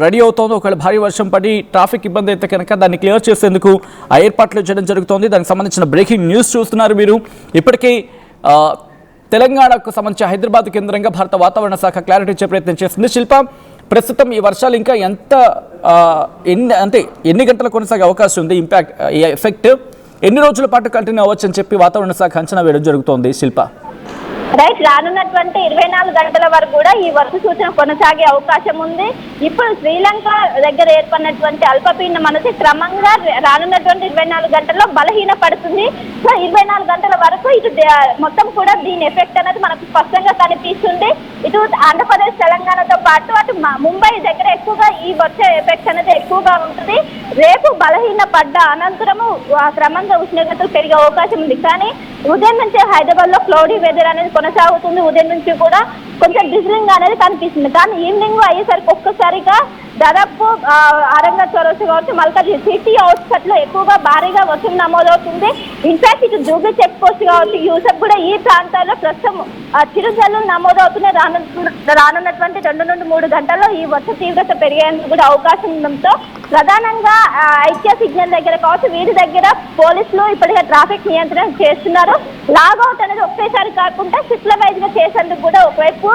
Ready అవుతోంది. ఒకవేళ భారీ వర్షం పడి ట్రాఫిక్ ఇబ్బంది అయితే కనుక దాన్ని క్లియర్ చేసేందుకు ఏర్పాట్లు చేయడం జరుగుతోంది. దానికి సంబంధించిన బ్రేకింగ్ న్యూస్ చూస్తున్నారు మీరు. ఇప్పటికీ తెలంగాణకు సంబంధించి హైదరాబాద్ కేంద్రంగా భారత వాతావరణ శాఖ క్లారిటీ ఇచ్చే ప్రయత్నం చేస్తుంది. శిల్ప, ప్రస్తుతం ఈ వర్షాలు ఇంకా ఎన్ని గంటలు కొనసాగే అవకాశం ఉంది? ఇంపాక్ట్, ఈ ఎఫెక్ట్ ఎన్ని రోజుల పాటు కంటిన్యూ అవ్వచ్చు అని చెప్పి వాతావరణ శాఖ అంచనా వేయడం జరుగుతోంది. శిల్ప, రైట్, రానున్నటువంటి 24 గంటల వరకు కూడా ఈ వర్ష సూచన కొనసాగే అవకాశం ఉంది. ఇప్పుడు శ్రీలంక దగ్గర ఏర్పడినటువంటి అల్పపీడనం మనసి క్రమంగా రానున్నటువంటి 24 గంటల్లో బలహీన పడుతుంది. సో 24 గంటల వరకు ఇటు మొత్తం కూడా దీని ఎఫెక్ట్ అనేది మనకు స్పష్టంగా కనిపిస్తుంది. ఇటు ఆంధ్రప్రదేశ్, తెలంగాణతో పాటు అటు ముంబై దగ్గర ఎక్కువగా ఈ వర్ష ఎఫెక్ట్ అనేది ఎక్కువగా ఉంటుంది. రేపు బలహీన పడ్డ అనంతరము క్రమంగా ఉష్ణోగ్రతలు పెరిగే అవకాశం ఉంది. కానీ ఉదయం నుంచి హైదరాబాద్ లో క్లౌడీ వెదర్ అనేది కొనసాగుతుంది. ఉదయం నుంచి కూడా కొంచెం డిజిలింగ్ అనేది కనిపిస్తుంది. కానీ ఈవినింగ్ అయ్యేసరికి ఒక్కసారిగా దాదాపు ఆరంగ చౌరస్తా కావచ్చు, మల్కాజ్ సిటీ అవుట్స్కట్ లో ఎక్కువగా భారీగా వర్షం నమోదవుతుంది. ఇన్ఫాక్ట్ ఇటు జూబ్లీ చెక్ పోస్ట్ కావచ్చు, యూసఫ్ కూడా ఈ ప్రాంతాల్లో ప్రస్తుతం చిరుజల్లులు నమోదవుతున్నాయి. రానున్నటువంటి 2 నుండి 3 గంటల్లో ఈ వర్ష తీవ్రత పెరిగేందుకు కూడా అవకాశం ఉండడంతో ప్రధానంగా ఐక్య సిగ్నల్ దగ్గర కావచ్చు, వీటి దగ్గర పోలీసులు ఇప్పటికే ట్రాఫిక్ నియంత్రణ చేస్తున్నారు. లాగౌట్ అనేది ఒకేసారి కాకుండా షిఫ్ట్ల వైజ్ గా చేసేందుకు కూడా ఒకవైపు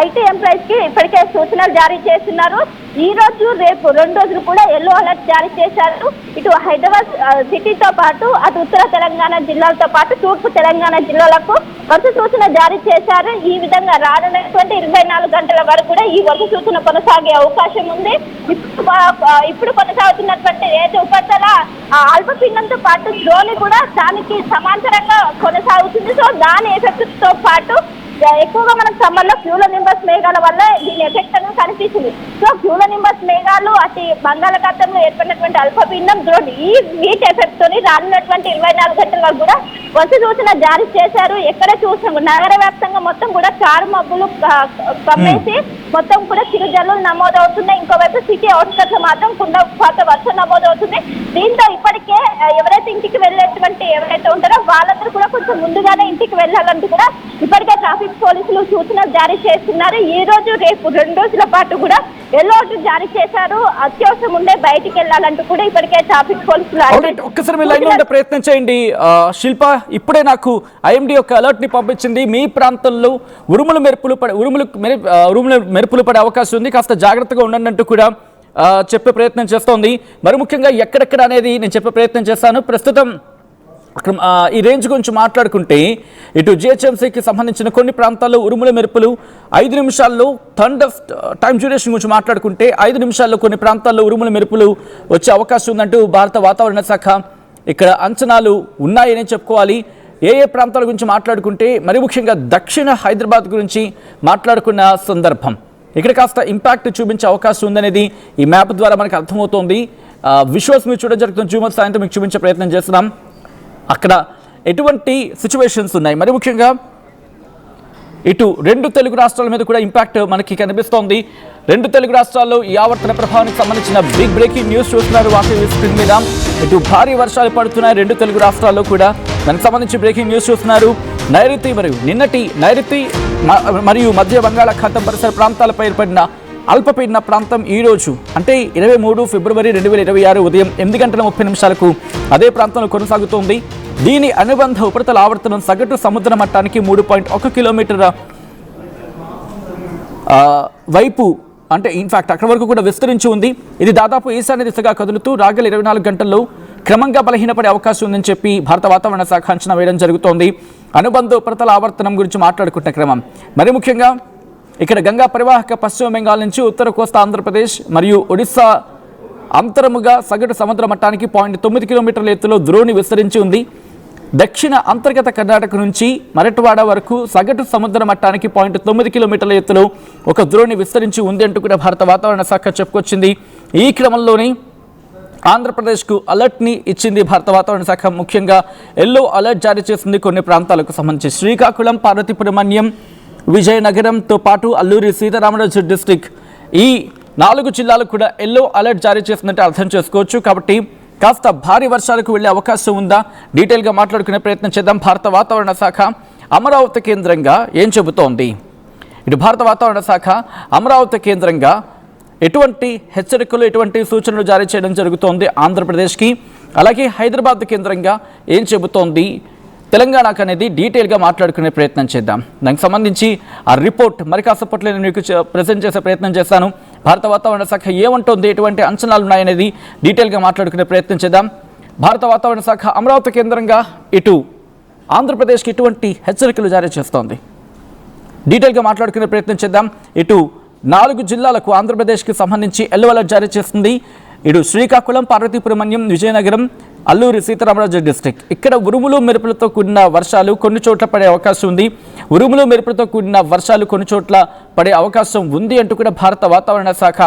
ఐటీ ఎంప్లాయీస్ కి ఇప్పటికే సూచనలు జారీ చేస్తున్నారు. ఈ రోజు రేపు 2 రోజులు కూడా ఎల్లో అలర్ట్ జారీ చేశారు. ఇటు హైదరాబాద్ సిటీతో పాటు అటు ఉత్తర తెలంగాణ జిల్లాలతో పాటు తూర్పు తెలంగాణ జిల్లాలకు వర్ష సూచన జారీ చేశారు. ఈ విధంగా రానున్నటువంటి 24 గంటల వరకు కూడా ఈ వర్ష సూచన కొనసాగే అవకాశం ఉంది. ఇప్పుడు కొనసాగుతున్నటువంటి ఏది ఉపరితల అల్పపీడనంతో పాటు ద్రోణి కూడా దానికి సమాంతరంగా కొనసాగుతుంది. సో దాని ఎఫెక్ట్ తో పాటు ఎక్కువగా మనకు సమ్మర్ లో క్యూలోనింబస్ మేఘాల వల్ల దీని ఎఫెక్ట్ అనేది కనిపిస్తుంది. సో క్యూలోనింబస్ మేఘాలు అటు బంగాళాఖాతంలో ఏర్పడినటువంటి అల్పపీడనం ద్రోణి ఈ వీటి ఎఫెక్ట్ తోని రానున్నటువంటి 24 గంటల వరకు కూడా వర్ష సూచన జారీ చేశారు. ఎక్కడ చూసినా నగర వ్యాప్తంగా మొత్తం కూడా కారు మబ్బులు కమ్మేసి మొత్తం కూడా చిరుజల్లులు నమోదవుతున్నాయి. ఇంకోవైపు సిటీ అవుట్స్కట్స్ మాత్రం కుండపాత వర్షం నమోదవుతుంది. దీంతో ఇప్పటికే ఎవరైతే ఇంటికి వెళ్ళేటువంటి ఎవరైతే ఉంటారో వాళ్ళందరూ కూడా కొంచెం ముందుగానే ఇంటికి వెళ్ళాలంటూ కూడా ఇప్పటికే ట్రాఫిక్ పోలీసులు సూచనలు జారీ చేస్తున్నారు. ఈ రోజు రేపు 2 రోజుల పాటు కూడా ఎల్లో అలర్ట్ జారీ చేశారు. అత్యవసరం ఉండే బయటికి వెళ్ళాలంటూ కూడా ఇప్పటికే ట్రాఫిక్ పోలీసులు ఒక్కసారి మీ లైన్ లో ఉండే ప్రయత్నం చేయండి. శిల్ప, ఇప్పుడే నాకు ఐఎండీ యొక్క అలర్ట్ ని పంపించింది. మీ ప్రాంతంలో ఉరుములు మెరుపులు పడే అవకాశం ఉంది, కాస్త జాగ్రత్తగా ఉండండి అంటూ కూడా చెప్పే ప్రయత్నం చేస్తోంది. మరి ముఖ్యంగా ఎక్కడెక్కడ అనేది నేను చెప్పే ప్రయత్నం చేస్తాను. ప్రస్తుతం ఈ రేంజ్ గురించి మాట్లాడుకుంటే ఇటు జిహెచ్ఎంసీకి సంబంధించిన కొన్ని ప్రాంతాల్లో ఉరుముల మెరుపులు 5 నిమిషాల్లో, థండర్ టైం డ్యూరేషన్ గురించి మాట్లాడుకుంటే 5 నిమిషాల్లో కొన్ని ప్రాంతాల్లో ఉరుముల మెరుపులు వచ్చే అవకాశం ఉందంటూ భారత వాతావరణ శాఖ ఇక్కడ అంచనాలు ఉన్నాయని చెప్పుకోవాలి. ఏ ప్రాంతాల గురించి మాట్లాడుకుంటే మరి ముఖ్యంగా దక్షిణ హైదరాబాద్ గురించి మాట్లాడుకున్న సందర్భం ఇక్కడ కాస్త ఇంపాక్ట్ చూపించే అవకాశం ఉందనేది ఈ మ్యాప్ ద్వారా మనకు అర్థమవుతోంది. విజువల్స్ మీరు చూడడం జరుగుతుంది. జూమ్ సాయంత్రం మీకు చూపించే ప్రయత్నం చేస్తున్నాం. అక్కడ ఎటువంటి సిచ్యువేషన్స్ ఉన్నాయి, మరి ముఖ్యంగా ఇటు 2 తెలుగు రాష్ట్రాల మీద కూడా ఇంపాక్ట్ మనకి కనిపిస్తోంది. 2 తెలుగు రాష్ట్రాల్లో ఈ ఆవర్తన ప్రభావానికి సంబంధించిన బిగ్ బ్రేకింగ్ న్యూస్ చూస్తున్నారు వాటి స్క్రీన్ మీద. ఇటు భారీ వర్షాలు పడుతున్నాయి 2 తెలుగు రాష్ట్రాల్లో కూడా. దానికి సంబంధించి బ్రేకింగ్ న్యూస్ చూస్తున్నారు. నైరుతి మరియు నిన్నటి నైరుతి మరియు మధ్య బంగాళాఖాతం పరిసర ప్రాంతాలపై ఏర్పడిన అల్పపీడన ప్రాంతం ఈ రోజు అంటే 23 ఫిబ్రవరి 2026 ఉదయం 8 గంటల 30 నిమిషాలకు అదే ప్రాంతంలో కొనసాగుతోంది. దీని అనుబంధ ఉపరితల ఆవర్తనం సగటు సముద్ర మట్టానికి 3.1 కిలోమీటర్ల వైపు అంటే ఇన్ఫాక్ట్ అక్కడి వరకు కూడా విస్తరించి ఉంది. ఇది దాదాపు ఈశాన్య దిశగా కదులుతూ రాగల 24 గంటల్లో క్రమంగా బలహీనపడే అవకాశం ఉందని చెప్పి భారత వాతావరణ శాఖ అంచనా వేయడం జరుగుతోంది. అనుబంధ ఉపరితల ఆవర్తనం గురించి మాట్లాడుకుంటున్న క్రమం మరి ముఖ్యంగా ఇక్కడ గంగా పరివాహక పశ్చిమ బెంగాల్ నుంచి ఉత్తర కోస్తా ఆంధ్రప్రదేశ్ మరియు ఒడిశా అంతరముగా సగటు సముద్ర మట్టానికి 0.9 కిలోమీటర్ల ఎత్తులో ద్రోణి విస్తరించి ఉంది. దక్షిణ అంతర్గత కర్ణాటక నుంచి మరట్వాడ వరకు సగటు సముద్ర మట్టానికి 0.9 కిలోమీటర్ల ఎత్తులో ఒక ద్రోణి విస్తరించి ఉంది అంటూ కూడా భారత వాతావరణ శాఖ చెప్పుకొచ్చింది. ఈ క్రమంలోనే ఆంధ్రప్రదేశ్కు అలర్ట్ని ఇచ్చింది భారత వాతావరణ శాఖ. ముఖ్యంగా ఎల్లో అలర్ట్ జారీ చేసింది కొన్ని ప్రాంతాలకు సంబంధించి. శ్రీకాకుళం, పార్వతీపురం మన్యం, విజయనగరంతో పాటు అల్లూరి సీతారామరాజు డిస్ట్రిక్ట్ ఈ 4 జిల్లాలకు కూడా ఎల్లో అలర్ట్ జారీ చేసిందంటే అర్థం చేసుకోవచ్చు. కాబట్టి కాస్త భారీ వర్షాలకు వెళ్లే అవకాశం ఉందా, డీటెయిల్గా మాట్లాడుకునే ప్రయత్నం చేద్దాం. భారత వాతావరణ శాఖ అమరావతి కేంద్రంగా ఏం చెబుతోంది? ఇటు భారత వాతావరణ శాఖ అమరావతి కేంద్రంగా ఎటువంటి హెచ్చరికలు ఎటువంటి సూచనలు జారీ చేయడం జరుగుతోంది ఆంధ్రప్రదేశ్కి, అలాగే హైదరాబాద్ కేంద్రంగా ఏం చెబుతోంది తెలంగాణకు అనేది డీటెయిల్గా మాట్లాడుకునే ప్రయత్నం చేద్దాం. దానికి సంబంధించి ఆ రిపోర్ట్ మరి కాసేపట్లో నేను మీకు ప్రజెంట్ చేసే ప్రయత్నం చేస్తాను. భారత వాతావరణ శాఖ ఏమంటోంది, ఎటువంటి అంచనాలు ఉన్నాయనేది డీటెయిల్గా మాట్లాడుకునే ప్రయత్నం చేద్దాం. భారత వాతావరణ శాఖ అమరావతి కేంద్రంగా ఇటు ఆంధ్రప్రదేశ్కి ఎటువంటి హెచ్చరికలు జారీ చేస్తోంది, డీటెయిల్గా మాట్లాడుకునే ప్రయత్నం చేద్దాం. ఇటు 4 జిల్లాలకు ఆంధ్రప్రదేశ్కి సంబంధించి ఎల్లో అలర్ట్ జారీ చేస్తుంది. ఇటు శ్రీకాకుళం, పార్వతీపురం మన్యం, విజయనగరం, అల్లూరి సీతారామరాజు డిస్ట్రిక్ట్. ఇక్కడ ఉరుములు మెరుపులతో కూడిన వర్షాలు కొన్ని చోట్ల పడే అవకాశం ఉంది. ఉరుములు మెరుపులతో కూడిన వర్షాలు కొన్ని చోట్ల పడే అవకాశం ఉంది అంటూ కూడా భారత వాతావరణ శాఖ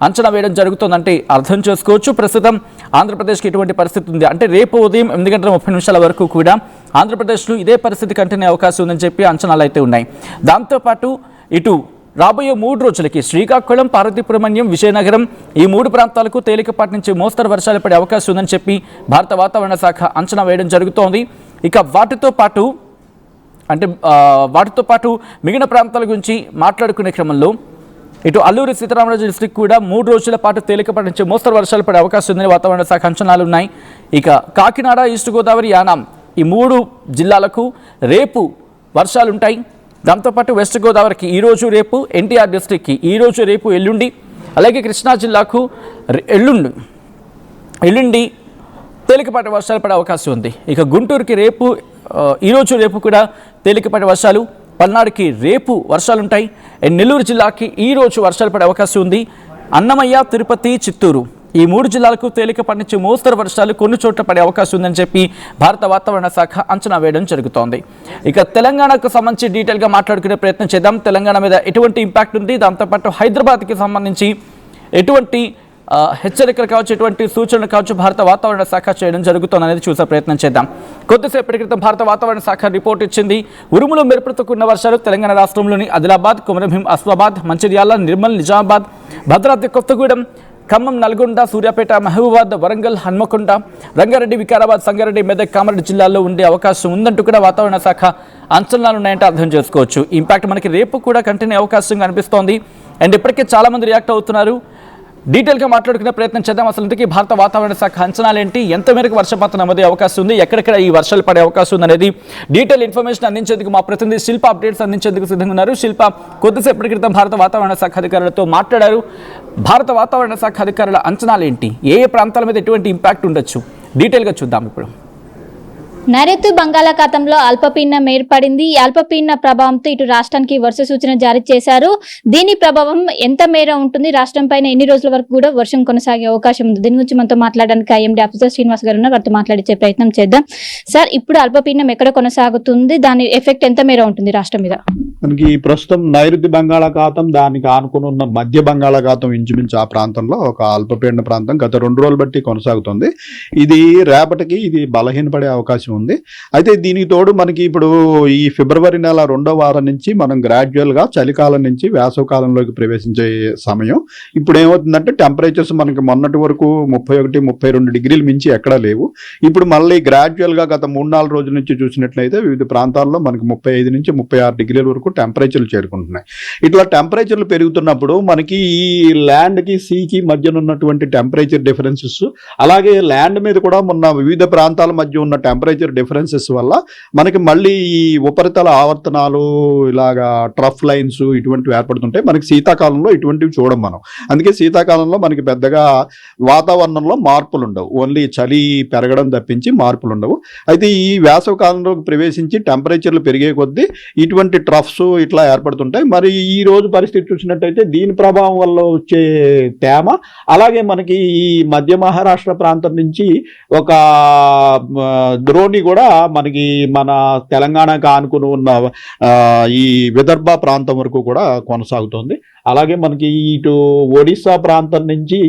అంచనా వేయడం జరుగుతుందంటే అర్థం చేసుకోవచ్చు. ప్రస్తుతం ఆంధ్రప్రదేశ్కి ఇటువంటి పరిస్థితి ఉంది అంటే రేపు ఉదయం 8:30 వరకు కూడా ఆంధ్రప్రదేశ్లో ఇదే పరిస్థితి కంటిన్యూ అవకాశం ఉందని చెప్పి అంచనాలు అయితే ఉన్నాయి. దాంతోపాటు ఇటు రాబోయే 3 రోజులకి శ్రీకాకుళం, పార్వతీపురం మన్యం, విజయనగరం ఈ 3 ప్రాంతాలకు తేలికపాటి నుంచి మోస్తరు వర్షాలు పడే అవకాశం ఉందని చెప్పి భారత వాతావరణ శాఖ అంచనా వేయడం జరుగుతోంది. ఇక వాటితో పాటు మిగిలిన ప్రాంతాల గురించి మాట్లాడుకునే క్రమంలో ఇటు అల్లూరి సీతారామరాజు డిస్ట్రిక్ట్ కూడా 3 రోజుల పాటు తేలికపాటి నుంచి మోస్తరు వర్షాలు పడే అవకాశం ఉందని వాతావరణ శాఖ అంచనాలు ఉన్నాయి. ఇక కాకినాడ, ఈస్ట్ గోదావరి, యానాం ఈ 3 జిల్లాలకు రేపు వర్షాలుంటాయి. దాంతోపాటు వెస్ట్ గోదావరికి ఈరోజు రేపు, ఎన్టీఆర్ డిస్ట్రిక్ట్కి ఈరోజు రేపు ఎల్లుండి, అలాగే కృష్ణా జిల్లాకు ఎల్లుండి తేలికపాటి వర్షాలు పడే అవకాశం ఉంది. ఇక గుంటూరుకి ఈరోజు రేపు కూడా తేలికపాటి వర్షాలు, పల్నాడుకి రేపు వర్షాలుంటాయి. నెల్లూరు జిల్లాకి ఈరోజు వర్షాలు పడే అవకాశం ఉంది. అన్నమయ్య, తిరుపతి, చిత్తూరు ఈ 3 జిల్లాలకు తేలికపాటి నుంచి మోస్తరు వర్షాలు కొన్ని చోట్ల పడే అవకాశం ఉందని చెప్పి భారత వాతావరణ శాఖ అంచనా వేయడం జరుగుతోంది. ఇక తెలంగాణకు సంబంధించి డీటెయిల్గా మాట్లాడుకునే ప్రయత్నం చేద్దాం. తెలంగాణ మీద ఎటువంటి ఇంపాక్ట్ ఉంది, దాంతోపాటు హైదరాబాద్కి సంబంధించి ఎటువంటి హెచ్చరికలు కావచ్చు, ఎటువంటి సూచనలు కావచ్చు భారత వాతావరణ శాఖ చేయడం జరుగుతుంది అనేది చూసే ప్రయత్నం చేద్దాం. కొద్దిసేపటి క్రితం భారత వాతావరణ శాఖ రిపోర్ట్ ఇచ్చింది. ఉరుములు మెరుపులతో కూడిన వర్షాలు తెలంగాణ రాష్ట్రంలోని ఆదిలాబాద్, కొమరంభీం, ఆసిఫాబాద్, మంచిర్యాల, నిర్మల్, నిజామాబాద్, భద్రాద్రి కొత్తగూడెం, ఖమ్మం, నల్గొండ, సూర్యాపేట, మహబూబాబాద్, వరంగల్, హన్మకొండ, రంగారెడ్డి, వికారాబాద్, సంగారెడ్డి, మెదక్, కామారెడ్డి జిల్లాల్లో ఉండే అవకాశం ఉందంటూ కూడా వాతావరణ శాఖ అంచనాలు ఉన్నాయంటే అర్థం చేసుకోవచ్చు. ఇంపాక్ట్ మనకి రేపు కూడా కంటిన్యూ అవకాశం కనిపిస్తోంది. అండ్ ఇప్పటికే చాలామంది రియాక్ట్ అవుతున్నారు. డీటెయిల్గా మాట్లాడుకునే ప్రయత్నం చేద్దాం. అసలు ఇంతకీ భారత వాతావరణ శాఖ అంచనాలు ఏంటి, ఎంత మేరకు వర్షపాతం నమోదే అవకాశం ఉంది, ఎక్కడెక్కడ ఈ వర్షాలు పడే అవకాశం ఉంది అనేది డీటెయిల్ ఇన్ఫర్మేషన్ అందించేందుకు మా ప్రతినిధి శిల్ప అప్డేట్స్ అందించేందుకు సిద్ధంగా ఉన్నారు. శిల్ప, కొద్దిసేపటి క్రితం భారత వాతావరణ శాఖ అధికారులతో మాట్లాడారు. భారత వాతావరణ శాఖ అధికారుల అంచనాలు ఏంటి, ఏ ప్రాంతాల మీద ఎటువంటి ఇంపాక్ట్ ఉండొచ్చు, డీటెయిల్గా చూద్దాం ఇప్పుడు. నైరుతి బంగాళాఖాతంలో అల్పపీడనం ఏర్పడింది. ఈ అల్పపీడన ప్రభావంతో ఇటు రాష్ట్రానికి వర్ష సూచన జారీ చేశారు. దీని ప్రభావం ఎంత మేర ఉంటుంది, రాష్ట్రం పైన ఎన్ని రోజుల వరకు కూడా వర్షం కొనసాగే అవకాశం ఉంది, దీని గురించి మనతో మాట్లాడడానికి ఐఎండీ ఆఫీసర్ శ్రీనివాస్ గారు ఉన్నారు. వారితో మాట్లాడించే ప్రయత్నం చేద్దాం. సార్, ఇప్పుడు అల్పపీడనం ఎక్కడ కొనసాగుతుంది, దాని ఎఫెక్ట్ ఎంత మేర ఉంటుంది రాష్ట్రం మీద? మనకి ప్రస్తుతం నైరుతి బంగాళాఖాతం, దానికి ఆనుకుని ఉన్న మధ్య బంగాళాఖాతం ఇంచుమించు ఆ ప్రాంతంలో ఒక అల్పపీడన ప్రాంతం గత 2 రోజులు బట్టి కొనసాగుతుంది. ఇది రేపటికి బలహీనపడే అవకాశం ఉంది. అయితే దీనికి తోడు మనకి ఇప్పుడు ఈ ఫిబ్రవరి నెల 2వ వారం నుంచి మనం గ్రాడ్యువల్ గా చలికాలం నుంచి వేసవకాలంలోకి ప్రవేశించే సమయం. ఇప్పుడు ఏమవుతుందంటే టెంపరేచర్స్ మనకి మొన్నటి వరకు 31-32 డిగ్రీలు మించి ఎక్కడా లేవు. ఇప్పుడు మళ్ళీ గ్రాడ్యువల్ గా గత 3-4 రోజుల నుంచి చూసినట్లయితే వివిధ ప్రాంతాల్లో మనకి 35 నుంచి 36 డిగ్రీల వరకు టెంపరేచర్లు చేరుకుంటున్నాయి. ఇట్లా టెంపరేచర్లు పెరుగుతున్నప్పుడు మనకి ఈ ల్యాండ్ కి సీకి మధ్యన ఉన్నటువంటి టెంపరేచర్ డిఫరెన్సెస్, అలాగే ల్యాండ్ మీద కూడా మొన్న వివిధ ప్రాంతాల మధ్య ఉన్న టెంపరేచర్ డిఫరెన్సెస్ వల్ల మనకి మళ్ళీ ఈ ఉపరితల ఆవర్తనాలు, ఇలాగా ట్రఫ్ లైన్స్ ఇటువంటివి ఏర్పడుతుంటాయి. మనకి శీతాకాలంలో ఇటువంటివి చూడం మనం. అందుకే శీతాకాలంలో మనకి పెద్దగా వాతావరణంలో మార్పులు ఉండవు, ఓన్లీ చలి పెరగడం తప్పించి మార్పులు ఉండవు. అయితే ఈ వేసవి కాలంలోకి ప్రవేశించి టెంపరేచర్లు పెరిగే కొద్దీ ఇటువంటి ట్రఫ్స్ ఇట్లా ఏర్పడుతుంటాయి. మరి ఈ రోజు పరిస్థితి చూసినట్టయితే దీని ప్రభావం వల్ల వచ్చే తేమ, అలాగే మనకి ఈ మధ్య మహారాష్ట్ర ప్రాంతం నుంచి ఒక ద్రోణి కూడా మనకి మన తెలంగాణకు ఆనుకుని ఉన్న ఈ విదర్భ ప్రాంతం వరకు కూడా కొనసాగుతుంది. అలాగే మనకి ఇటు ఒడిశా ప్రాంతం నుంచి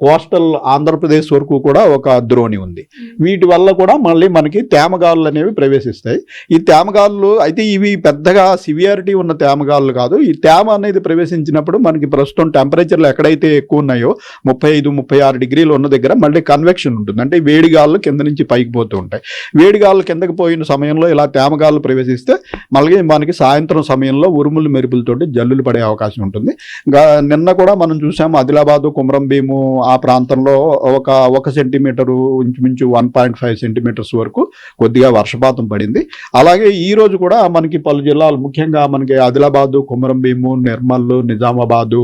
కోస్టల్ ఆంధ్రప్రదేశ్ వరకు కూడా ఒక ద్రోణి ఉంది. వీటి వల్ల కూడా మళ్ళీ మనకి తేమగాలులు అనేవి ప్రవేశిస్తాయి. ఈ తేమగాలులు అయితే ఇవి పెద్దగా సివియారిటీ ఉన్న తేమగాలులు కాదు. ఈ తేమ అనేది ప్రవేశించినప్పుడు మనకి ప్రస్తుతం టెంపరేచర్లు ఎక్కడైతే ఎక్కువ ఉన్నాయో 35-36 డిగ్రీలు ఉన్న దగ్గర మళ్ళీ కన్వెక్షన్ ఉంటుంది. అంటే వేడి గాలులు కింద నుంచి పైకి పోతూ ఉంటాయి. వేడి గాలులు కిందకి పోయిన సమయంలో ఇలా తేమగాలు ప్రవేశిస్తే మళ్ళీ మనకి సాయంత్రం సమయంలో ఉరుములు మెరుపులతోటి జల్లులు పడే అవకాశం ఉంటుంది. నిన్న కూడా మనం చూసాము ఆదిలాబాదు, కుమరం భీము ఆ ప్రాంతంలో ఒక సెంటీమీటరు ఇంచుమించు 1.5 సెంటీమీటర్స్ వరకు కొద్దిగా వర్షపాతం పడింది. అలాగే ఈ రోజు కూడా మనకి పలు జిల్లాలు, ముఖ్యంగా మనకి ఆదిలాబాదు, కుమరం భీము, నిర్మల్, నిజామాబాదు,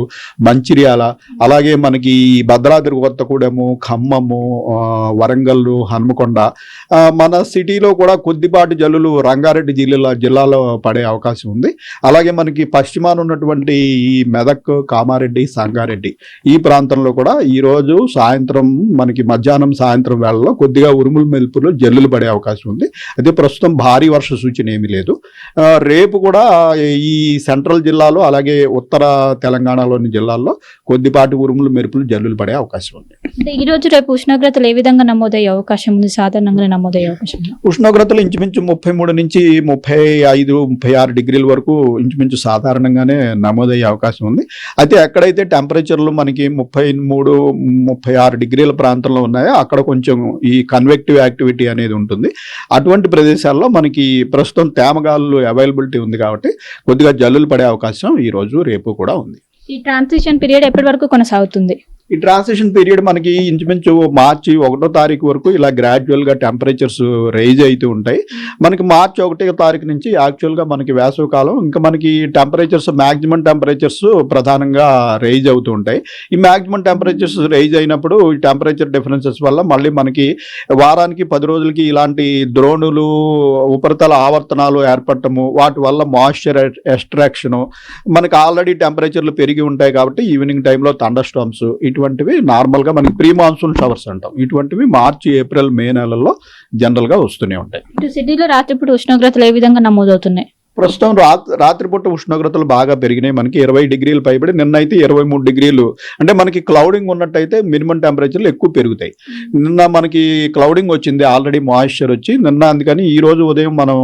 మంచిర్యాల, అలాగే మనకి భద్రాద్రి కొత్తగూడెము, ఖమ్మము, వరంగల్, హన్మకొండ, మన సిటీలో కూడా కొద్దిపాటి జల్లులు రంగారెడ్డి జిల్లాలో పడే అవకాశం ఉంది. అలాగే మనకి పశ్చిమాన ఉన్నటువంటి ఈ మెదక్, కామారెడ్డి, సంగారెడ్డి ఈ ప్రాంతంలో కూడా ఈ రోజు సాయంత్రం మనకి మధ్యాహ్నం సాయంత్రం వేళలో కొద్దిగా ఉరుములు మెరుపులు జల్లులు పడే అవకాశం ఉంది. అయితే ప్రస్తుతం భారీ వర్ష సూచన ఏమీ లేదు. రేపు కూడా ఈ సెంట్రల్ జిల్లాలో అలాగే ఉత్తర తెలంగాణలోని జిల్లాల్లో కొద్దిపాటి ఉరుములు మెరుపులు జల్లులు పడే అవకాశం ఉంది. ఈ రోజు రేపు ఉష్ణోగ్రతలు ఏ విధంగా నమోదయ్యే అవకాశం ఉంది? సాధారణంగా నమోదయ్యే అవకాశం ఉంది. ఉష్ణోగ్రతలు ఇంచుమించు 33 నుంచి 35-36 డిగ్రీల వరకు ఇంచుమించు సాధారణంగానే నమోదయ్యే అవకాశం ఉంది. అయితే ఎక్కడైతే టెంపరేచర్లు మనకి 33-36 డిగ్రీల ప్రాంతంలో ఉన్నాయో అక్కడ కొంచెం ఈ కన్వెక్టివ్ యాక్టివిటీ అనేది ఉంటుంది. అటువంటి ప్రదేశాల్లో మనకి ప్రస్తుతం తేమగాలు అవైలబిలిటీ ఉంది కాబట్టి కొద్దిగా జల్లులు పడే అవకాశం ఈ రోజు రేపు కూడా ఉంది. ఈ ట్రాన్సిషన్ పీరియడ్ ఎప్పటి వరకు కొనసాగుతుంది? ఈ ట్రాన్సిషన్ పీరియడ్ మనకి ఇంచుమించు మార్చి 1వ తారీఖు వరకు ఇలా గ్రాడ్యువల్గా టెంపరేచర్స్ రైజ్ అవుతూ ఉంటాయి. మనకి మార్చి 1వ తారీఖు నుంచి యాక్చువల్గా మనకి వేసవికాలం, ఇంకా మనకి టెంపరేచర్స్ మ్యాక్సిమం టెంపరేచర్స్ ప్రధానంగా రైజ్ అవుతూ ఉంటాయి. ఈ మ్యాక్సిమం టెంపరేచర్స్ రైజ్ అయినప్పుడు ఈ టెంపరేచర్ డిఫరెన్సెస్ వల్ల మళ్ళీ మనకి వారానికి 10 రోజులకి ఇలాంటి ద్రోణులు, ఉపరితల ఆవర్తనాలు ఏర్పడటము, వాటి వల్ల మాయిశ్చర్ ఎక్స్ట్రాక్షను, మనకి ఆల్రెడీ టెంపరేచర్లు పెరిగి ఉంటాయి కాబట్టి ఈవినింగ్ టైంలో థండర్ స్టార్మ్స్ ఇటువంటివి నార్మల్గా మనకి ప్రీ మాన్సూన్ షవర్స్ అంటాం. ఇటువంటివి మార్చి, ఏప్రిల్, మే నెలల్లో జనరల్గా వస్తూనే ఉంటాయి. ఇటు సిటీలో రాత్రిపూట ఉష్ణోగ్రతలు ఏ విధంగా నమోదవుతున్నాయి? ప్రస్తుతం రాత్రిపూట ఉష్ణోగ్రతలు బాగా పెరిగినాయి. మనకి 20 డిగ్రీలు పైబడి, నిన్న అయితే 23 డిగ్రీలు. అంటే మనకి క్లౌడింగ్ ఉన్నట్టయితే మినిమం టెంపరేచర్లు ఎక్కువ పెరుగుతాయి. నిన్న మనకి క్లౌడింగ్ వచ్చింది, ఆల్రెడీ మాయిశ్చర్ వచ్చి నిన్న, అందుకని ఈ రోజు ఉదయం మనం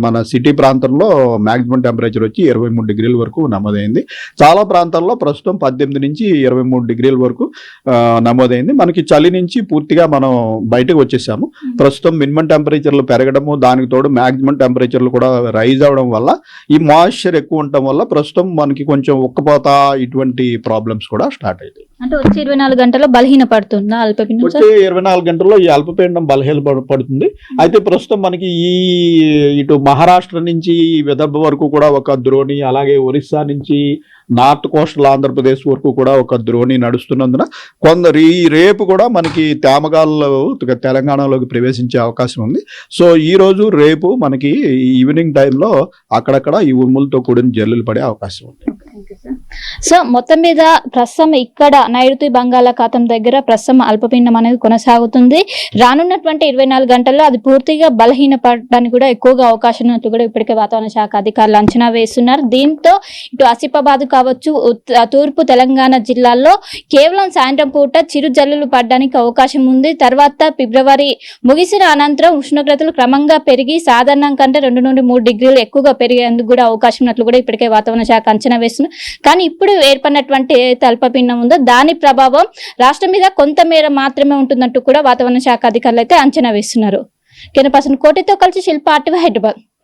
మన సిటీ ప్రాంతంలో మ్యాక్సిమం టెంపరేచర్ వచ్చి 23 డిగ్రీల వరకు నమోదైంది. చాలా ప్రాంతాల్లో ప్రస్తుతం 18 నుంచి 23 డిగ్రీల వరకు నమోదైంది. మనకి చలి నుంచి పూర్తిగా మనం బయటకు వచ్చేసాము. ప్రస్తుతం మినిమం టెంపరేచర్లు పెరగడము, దానికి తోడు మ్యాక్సిమం టెంపరేచర్లు కూడా రైజ్ అవడం వల్ల, ఈ మాయిశ్చర్ ఎక్కువ ఉండటం వల్ల ప్రస్తుతం మనకి కొంచెం ఉక్కపోత ఇటువంటి ప్రాబ్లమ్స్ కూడా స్టార్ట్ అవుతాయి. అంటే వచ్చే 24 గంటల్లో బలహీన పడుతుందా అల్పపీడనం? వచ్చే 24 గంటల్లో ఈ అల్పపీడనం బలహీన పడుతుంది. అయితే ప్రస్తుతం మనకి ఇటు మహారాష్ట్ర నుంచి విదర్భ వరకు కూడా ఒక ద్రోణి, అలాగే ఒరిస్సా నుంచి నార్త్ కోస్టల్ ఆంధ్రప్రదేశ్ వరకు కూడా ఒక ద్రోణి నడుస్తున్నందున రేపు కూడా మనకి తేమగాలు తెలంగాణలోకి ప్రవేశించే అవకాశం ఉంది. సో ఈ రోజు రేపు మనకి ఈవినింగ్ టైంలో అక్కడక్కడ ఈ ఉరుములతో కూడిన జల్లులు పడే అవకాశం ఉంది. సో మొత్తం మీద ప్రస్తుతం ఇక్కడ నైరుతి బంగాళాఖాతం దగ్గర ప్రస్తుతం అల్పపీడనం అనేది కొనసాగుతుంది. రానున్నటువంటి 24 గంటల్లో అది పూర్తిగా బలహీన పడడానికి కూడా ఎక్కువగా అవకాశం ఉన్నట్టు కూడా ఇప్పటికే వాతావరణ శాఖ అధికారులు అంచనా వేస్తున్నారు. దీంతో ఇటు ఆసిఫాబాద్ కావచ్చు, తూర్పు తెలంగాణ జిల్లాల్లో కేవలం సాయంత్రం పూట చిరు జల్లులు పడడానికి అవకాశం ఉంది. తర్వాత ఫిబ్రవరి ముగిసిన అనంతరం ఉష్ణోగ్రతలు క్రమంగా పెరిగి సాధారణం కంటే 2 నుండి 3 డిగ్రీలు ఎక్కువగా పెరిగేందుకు కూడా అవకాశం ఉన్నట్లు కూడా ఇప్పటికే వాతావరణ శాఖ అంచనా వేస్తున్నారు. కానీ ఇప్పుడు ఏర్పడినటువంటి ఏదైతే అల్పపీడనం ఉందో దాని ప్రభావం రాష్ట్రం మీద కొంత మేర మాత్రమే ఉంటున్నట్టు కూడా వాతావరణ శాఖ అధికారులు అయితే అంచనా వేస్తున్నారు. కెమెరా పర్సన్ కోటితో కలిసి శిల్ప, RTV హైదరాబాద్.